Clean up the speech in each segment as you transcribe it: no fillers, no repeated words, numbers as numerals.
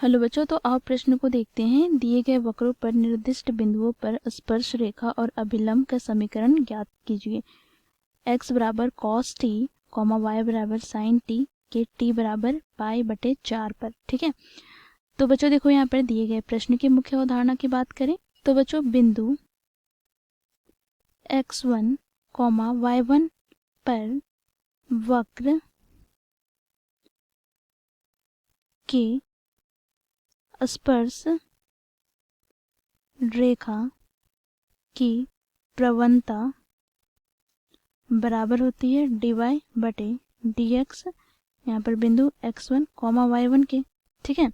Hello बच्चों, तो आप प्रश्न को देखते हैं। दिए गए वक्रों पर निर्दिष्ट बिंदुओं पर स्पर्श रेखा और अभिलंब का समीकरण ज्ञात कीजिए। x बराबर cos t, y बराबर sin t के t बराबर π/4 पर। ठीक है, तो बच्चों देखो यहाँ पर दिए गए प्रश्न की मुख्य अवधारणा की बात करें तो बच्चों बिंदु x1, y1 पर वक्र के स्पर्श रेखा की प्रवणता बराबर होती है dy/dx, यहाँ पर बिंदु x1, y1 के। ठीक है,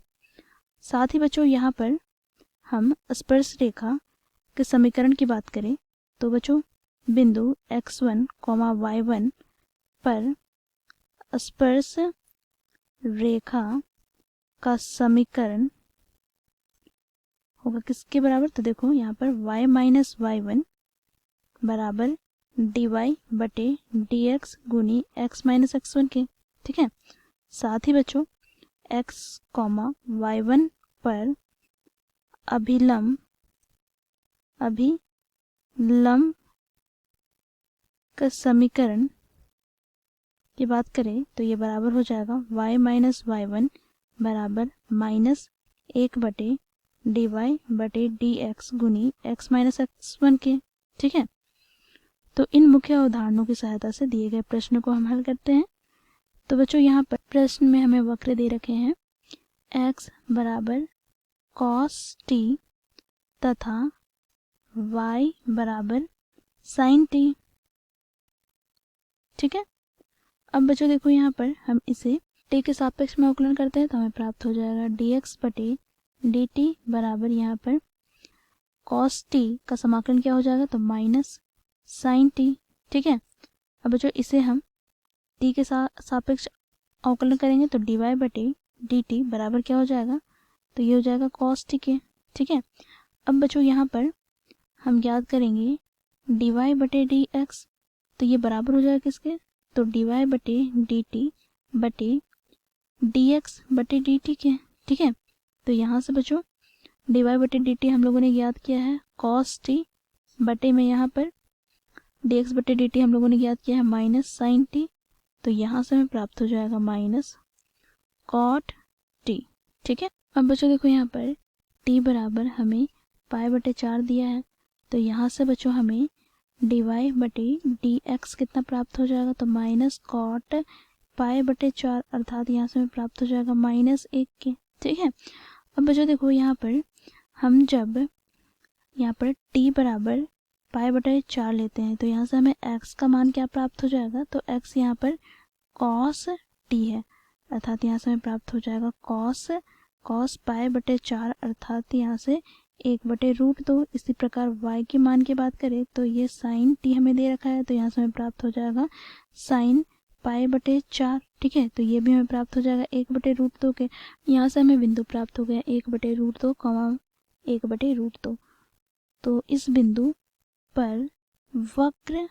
साथ ही बच्चों यहाँ पर हम स्पर्श रेखा के समीकरण की बात करें तो बच्चों बिंदु x1, y1 पर स्पर्श रेखा का समीकरण होगा किसके बराबर, तो देखो यहाँ पर y-y1 बराबर dy/dx गुनी x-x1 के। ठीक है, साथ ही बच्चों x, y1 पर अभिलंब का समीकरण की बात करें तो ये बराबर हो जाएगा y-y1 बराबर -1/dy/dx गुनी x-x1 के। ठीक है, तो इन मुख्य अवधारणाओं की सहायता से दिए गए प्रश्न को हम हल करते हैं। तो बच्चों यहाँ पर प्रश्न में हमें वक्र दे रखे हैं x बराबर cos t तथा y बराबर sin t। ठीक है, अब बच्चों देखो यहाँ पर हम इसे t के सापेक्ष में अवकलन करते हैं तो हमें प्राप्त हो जाएगा dx/dt बराबर यहाँ पर cos t का समाकलन क्या हो जाएगा तो माइनस sin t। ठीक है, अब बच्चों इसे हम t के सापेक्ष अवकलन करेंगे तो dy/dt बराबर क्या हो जाएगा तो ये हो जाएगा cos t के। ठीक है, अब बच्चों यहाँ पर हम ज्ञात करेंगे dy/dx, तो ये बराबर हो जाएगा किसके तो dy/dt बटे dx/dt के। ठीक है, तो यहाँ से बच्चों dy/dt हम लोगों ने ज्ञात किया है cos t बटे में यहाँ पर dx/dt हम लोगों ने ज्ञात किया है माइनस sin t, तो यहाँ से हमें प्राप्त हो जाएगा माइनस cot t। ठीक है, अब बच्चों देखो यहाँ पर t बराबर हमें π/4 दिया है, तो यहाँ से बच्चों हमें dy/dx कितना प्राप्त हो जाएगा तो माइनस cot π/4, अर्थात यहाँ से हमें प्राप्त हो जाएगा -1 के। ठीक है, अब बच्चों देखो यहाँ पर हम जब यहाँ पर t बराबर π/4 लेते हैं तो यहाँ से हमें x का मान क्या प्राप्त हो जाएगा तो x यहाँ पर cos t है, अर्थात यहाँ से हमें प्राप्त हो जाएगा cos π/4, अर्थात यहाँ से 1/√2। इसी प्रकार y के मान की बात करें तो ये sin t हमें दे रखा है, तो यहाँ से हमें प्राप्त हो जाएगा sin π/4। ठीक है, तो ये भी हमें प्राप्त हो जाएगा 1/√2 के। यहाँ से हमें बिंदु प्राप्त हो गया 1/√2, 1/√2। तो इस बिंदु पर वक्र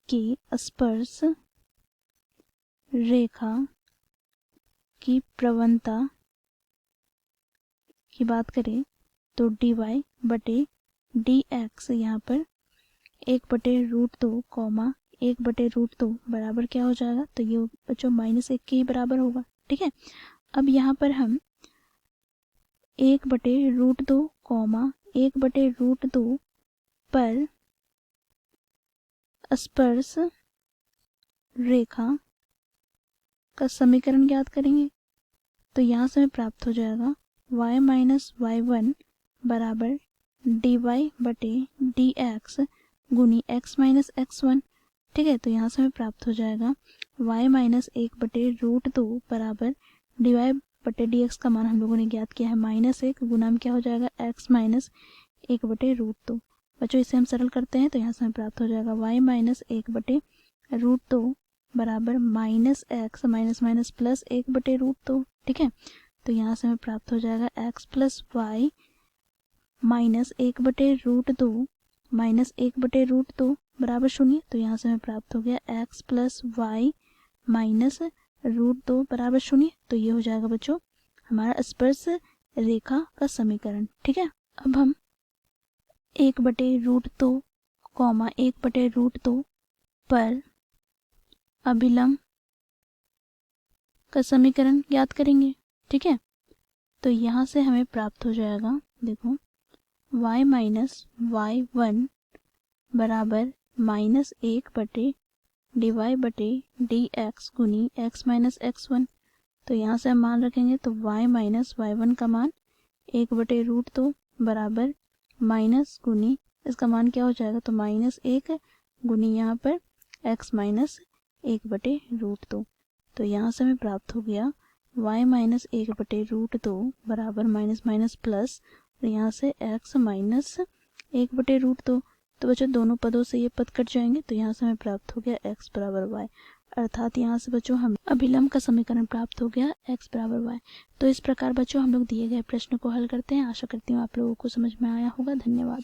की स्पर्श रेखा की प्रवणता की बात करें तो dy/dx यहाँ पर 1/√2, 1/√2 बराबर क्या हो जाएगा तो ये बच्चों -1 के ही बराबर होगा। ठीक है, अब यहाँ पर हम 1/√2, 1/√2 पर स्पर्श रेखा का समीकरण ज्ञात करेंगे तो यहाँ से हमें प्राप्त हो जाएगा y-y1 बराबर dy/dx गुनी x-x1। ठीक है, तो यहाँ से हमें प्राप्त हो जाएगा y-1/√2 बराबर dy/dx का मान हम लोगों ने ज्ञात किया है -1 गुना में क्या हो जाएगा x-1/√2। बच्चों इसे हम सरल करते हैं तो यहाँ से हमें प्राप्त हो जाएगा y-1/√2 बराबर -x माइनस + 1/√2। ठीक है, तो यहाँ से हमें प्राप्त हो जाएगा x + y माइनस 1/√2 बराबर 0। तो यहाँ से हमें प्राप्त हो गया x + y माइनस √2 बराबर 0। तो ये हो जाएगा बच्चों हमारा स्पर्श रेखा का समीकरण। ठीक है, अब हम 1/√2 कॉमा 1/√2 पर अभिलंब का समीकरण ज्ञात करेंगे। ठीक है, तो यहाँ से हमें प्राप्त हो जाएगा, देखो y माइनस y1 बराबर -1/dy/dx गुनी x माइनस x1। तो यहाँ से हम मान रखेंगे तो y माइनस y1 का मान 1/√2 बराबर माइनस गुनी इसका मान क्या हो जाएगा, तो -1 गुनी यहाँ पर x माइनस 1/√2। तो यहाँ से हमें प्राप्त हो गया y माइनस 1/√2 बराबर माइनस माइनस प्लस, और यहाँ से x माइनस 1/√2। तो बच्चों दोनों पदों से ये पद कट जाएंगे, तो यहाँ से हमें प्राप्त हो गया x बराबर y, अर्थात यहाँ से बच्चों हमें अभिलंब का समीकरण प्राप्त हो गया x बराबर y। तो इस प्रकार बच्चों हम लोग दिए गए प्रश्न को हल करते हैं। आशा करती हूँ आप लोगों को समझ में आया होगा। धन्यवाद।